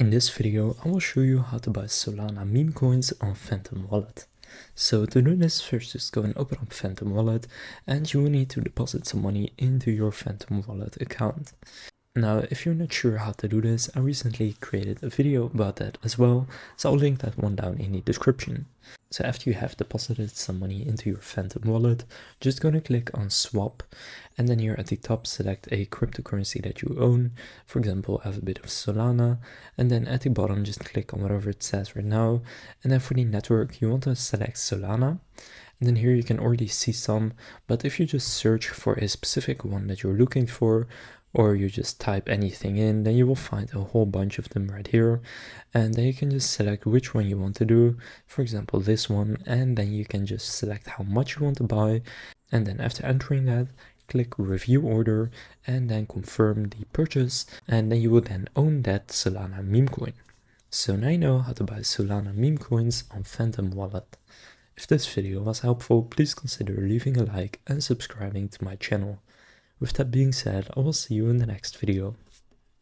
In this video, I will show you how to buy Solana meme coins on Phantom Wallet. So to do this, first just go and open up Phantom Wallet, and you will need to deposit some money into your Phantom Wallet account. Now, if you're not sure how to do this, I recently created a video about that as well, so I'll link that one down in the description. So after you have deposited some money into your Phantom Wallet, just gonna click on swap, and then here at the top select a cryptocurrency that you own. For example, I have a bit of Solana, and then at the bottom just click on whatever it says right now, and then for the network you want to select Solana. And then here you can already see some, but if you just search for a specific one that you're looking for, or you just type anything in, then you will find a whole bunch of them right here, and then you can just select which one you want to do, for example this one, and then you can just select how much you want to buy, and then after entering that, click review order, and then confirm the purchase, and then you will then own that Solana meme coin. So now you know how to buy Solana meme coins on Phantom Wallet. If this video was helpful, please consider leaving a like and subscribing to my channel. With that being said, I will see you in the next video.